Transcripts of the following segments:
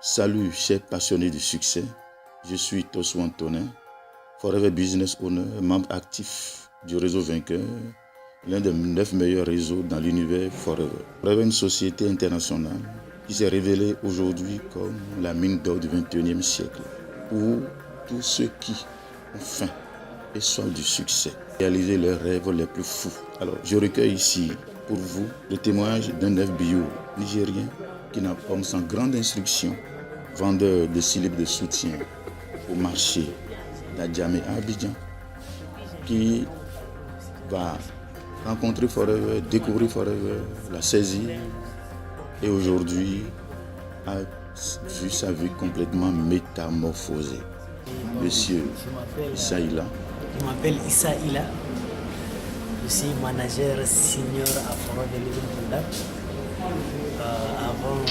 Salut, chers passionnés du succès. Je suis Tosso Antonin, Forever Business Owner, membre actif du réseau Vainqueur, l'un des 9 meilleurs réseaux dans l'univers Forever. Forever est une société internationale qui s'est révélée aujourd'hui comme la mine d'or du 21e siècle pour tous ceux qui ont faim et soif du succès, réaliser leurs rêves les plus fous. Alors, je recueille ici pour vous le témoignage d'un FBO nigérien qui n'a pas sans grande instruction, vendeur de slip de soutien au marché d'Adjamé à Abidjan, qui va rencontrer Forever, découvrir Forever, la saisir et aujourd'hui a vu sa vie complètement métamorphosée. Monsieur Issa Ila. Je m'appelle Issa Ila. Je suis manager senior à Forever Living Product. Avant,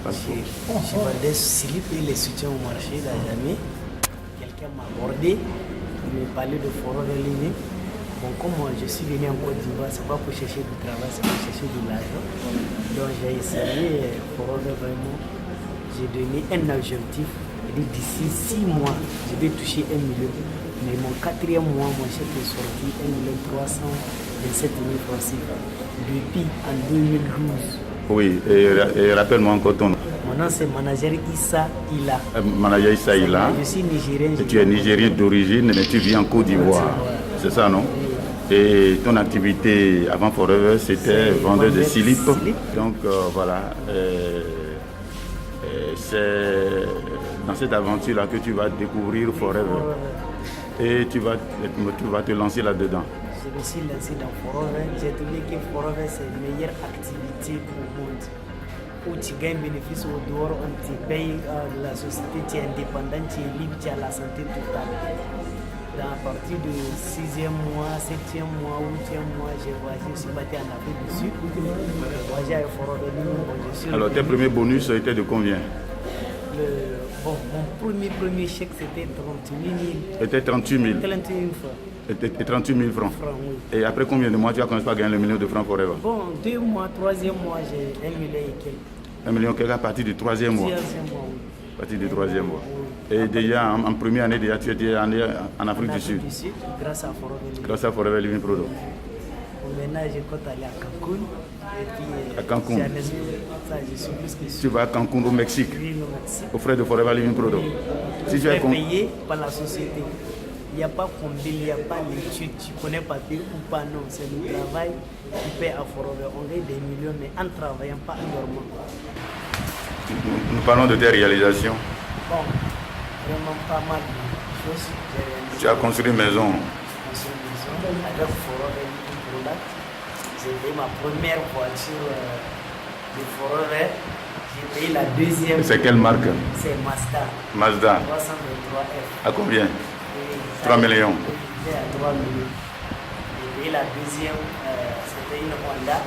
je vendais slip et les soutiens au marché d'Adjamé. Quelqu'un m'a abordé pour me parler de Forever Living. Bon, comme moi, je suis venu en Côte d'Ivoire, c'est pas pour chercher du travail, c'est pour chercher de l'argent. Donc j'ai essayé Forever vraiment. J'ai donné un objectif. D'ici 6 mois, je vais toucher 1 million. Mais mon 4e mois, mon chèque est sorti 1 327 000 francs CFA. Depuis en 2012. Oui, et rappelle-moi encore ton nom. Mon nom c'est Manager Issa Ila. Manager Issa Ila. Je suis nigérien. Tu es nigérien d'origine, mais tu vis en Côte d'Ivoire. C'est ça, non? Et ton activité avant Forever, c'était vendeur de slip. Donc voilà. C'est dans cette aventure-là que tu vas découvrir Forever. Et tu vas te lancer là-dedans. Je me suis lancé dans Forever. J'ai trouvé que Forever, c'est la meilleure activité au monde. Où tu gagnes bénéfice au dehors, on te paye la société, tu es indépendant, tu es libre, tu as la santé totale. À partir du 6e mois, 7e mois, 8e mois, j'ai voyagé, je suis parti en Afrique du Sud. Voyagé avec Forever. Alors, tes premiers bonus étaient de combien? Bon, mon premier chèque, c'était 38 000. C'était 38 000. 38 000 francs. Et 38 000 francs. Oui. Et après combien de mois tu as commencé à gagner le million de francs Forever? Bon, 2 mois, 3e mois, j'ai 1 million et quelques. 1 million quelques à partir du 3e mois. 3e mois, oui. À partir du 3e mois. Et déjà, en première année, déjà, tu étais en Afrique du Sud. Grâce à Forever. Grâce à Forever Living Product. Maintenant, je compte aller à Cancun. Et puis, à Cancun. Ça, je suis plus que sûr. Tu vas à Cancun, au Mexique. Oui, au Mexique. Aux frais de Forever Living Product. Si tu es payé par la société. Il n'y a pas combien, il n'y a pas l'étude. Tu connais papier ou pas, non. C'est le travail qui paie à Forever. On gagne des millions, mais en travaillant, pas en dormant. Nous parlons de tes réalisations. Bon, vraiment pas mal de choses. Tu as construit une maison. Avec Forever Living Product. J'ai payé ma première voiture de Forever. J'ai payé la deuxième. C'est quelle marque? C'est Mazda. Mazda. 323F. À combien? 3 millions. J'ai à 3 millions. J'ai payé la deuxième, c'était une Honda.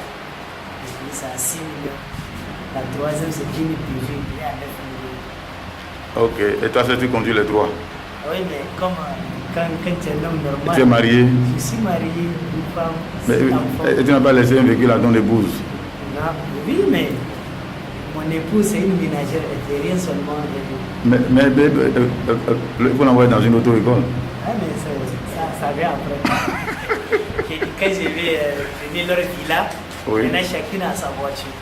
J'ai payé ça à 6 millions. La troisième, c'est une Peugeot. J'ai payé à 9 millions. Ok. Et toi, tu conduis les droits? Oui, mais comme quand tu es un homme normal. Tu es marié? Je suis marié, une femme. Mais tu n'as pas laissé un véhicule à ton épouse? Non, oui, mais mon épouse, c'est une ménagère, elle fait rien seulement. Mais il faut l'envoyer dans une auto-école. Ah, mais ça vient après. Quand je vais venir leur villa, oui. Maintenant chacune a sa voiture.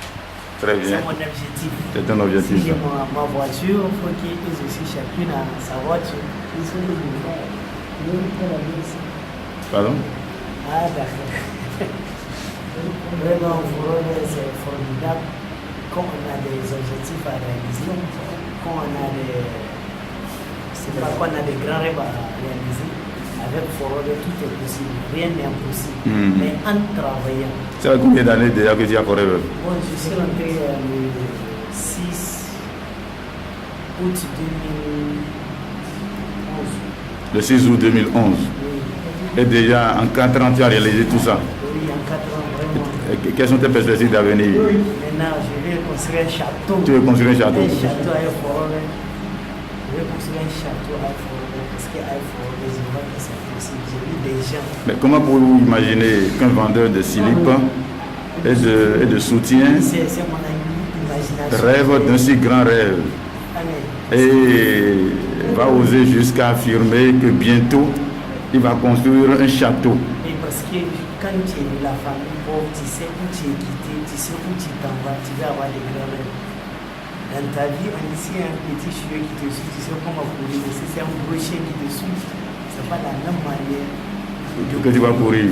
Très bien. C'est mon objectif. C'est ton objectif. Si j'ai ma voiture, il faut qu'ils aussi chacune a sa voiture. Ils sont Pardon? Ah, d'accord. Vraiment, c'est formidable. Quand on a des objectifs à réaliser, quand on a des grands rêves à réaliser, avec Forever, tout est possible. Rien n'est impossible. Mais en travaillant. Ça fait combien d'années déjà que tu as Forever? Bon, je suis rentré le 6 août 2011. Le 6 août 2011. Oui. Et déjà en 4 ans, tu as réalisé tout ça? Oui, en 4 ans, vraiment. Et quelles sont tes perspectives d'avenir? Maintenant, je vais construire un château. Tu veux construire un château? Un château à Forever. Je vais construire un château à Forever. Parce qu'à Forever, je vois que c'est possible. J'ai vu des gens. Mais comment pouvez-vous imaginer qu'un vendeur de slip et de soutien c'est mon imagination. rêve d'un si grand rêve? Et va oser jusqu'à affirmer que bientôt, il va construire un château. Et parce que quand tu es de la famille pauvre, tu sais où tu es quitté, tu sais où tu t'en vas, tu vas avoir des grands-mères. Dans ta vie, on dit si un petit chiot qui te suit, tu sais comment courir, mais si c'est un gros chien qui te suit, c'est pas la même manière que tu vas courir.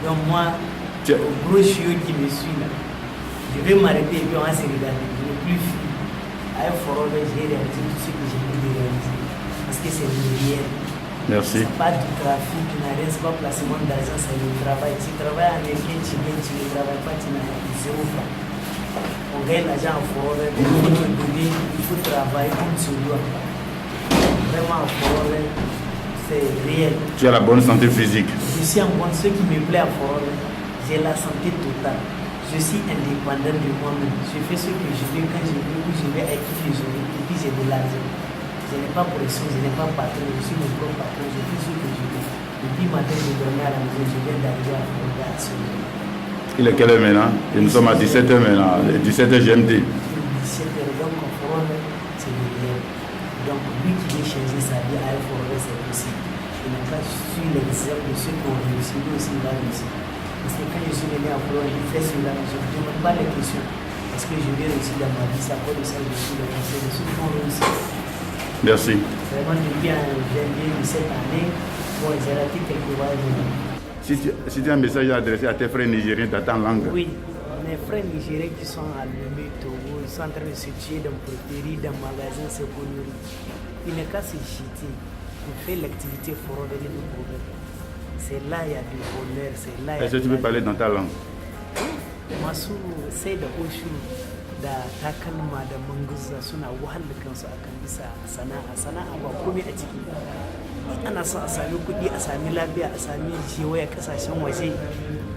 Donc moi, le gros chiot qui me suit là, je vais m'arrêter et puis on va se regarder. Je ne plus fuir. À un forum, j'ai réalisé tout ce que j'ai voulu réaliser. Parce que c'est le réel. Merci. C'est pas du trafic, rien, c'est pas placement d'argent, c'est le travail. Si tu travailles américain, tu gagnes, tu ne travailles pas, tu n'as zéro franc. On gagne l'argent en forêt, il faut te donner, il faut travailler comme tu dois. Vraiment en forêt, c'est réel. Tu as la bonne santé physique. Je suis en bonne, ce qui me plaît en forêt, j'ai la santé totale. Je suis indépendant de moi-même. Je fais ce que je veux quand je veux, où je vais, avec qui je veux, et puis j'ai de l'argent. Je n'ai pas pression, je n'ai pas patron, je suis mon propre patron, je fais ce que je veux. Depuis matin, je dormais à la maison, je viens d'arriver à forêt à ce moment. Il est quelle heure maintenant? Et nous sommes à 17h maintenant, 17h GMT. 17h, donc en forêt, c'est le réel. Donc lui qui veut changer sa vie à forêt, c'est possible. Je n'ai pas su l'exemple de ceux qui ont réussi, lui aussi il va réussir. Parce que quand je suis venu à forêt, je fais cela, je ne demande pas les questions. Parce que je vais réussir dans ma vie, c'est à cause de ça que je suis le conseil de ceux qui ont réussi. Merci. Vraiment, depuis en janvier de cette année, bon, j'ai raté quelques voyages. Si tu as un message à adresser à tes frères nigériens dans ta langue. Oui, mes frères nigériens qui sont à Lomé, Togo, ils sont en train de se tuer dans Protérie, dans le magasin Seconuri. Il n'est qu'à se jeter. On fait l'activité forêt de problème. C'est là il y a du bonheur, c'est là. Est-ce que tu peux parler dans ta langue? Masu sai da oshu da takalma da manguza suna wahala kansu akan bisa sana'a ba komai a ciki. Ana son a sami kuɗi, a sami lafiya, a sami waya kasashen waje,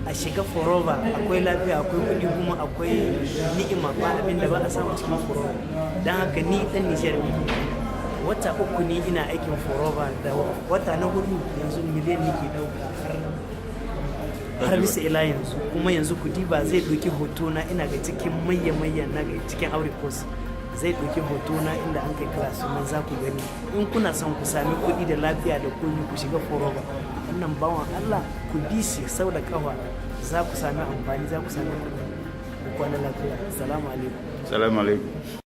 a shiga foroba akwai lafiya, akwai kuɗi kuma akwai ni'ima ba abin da ba a samu cikin foroba. Don haka ni ɗan Nijar ne. Wata uku ni ina aikin foroba da wata na hudu yanzu miliyan nake ɗauka har bisa ila yanzu. Kuma yanzu kuɗi ba zai ɗauki hoto na ina ga cikin mayyan na ga cikin Aure Coast. Zai ɗauki hotuna inda an kai class nan za ku gani. In kuna son ku sami kuɗi da lafiya da komi ku shiga foroba, wannan bawan Allah ku bi shi sau da kafa, za ku sami amfani, za ku sami kuɗi. Ku kwana lafiya. Salamu alaikum. Salamu alaikum.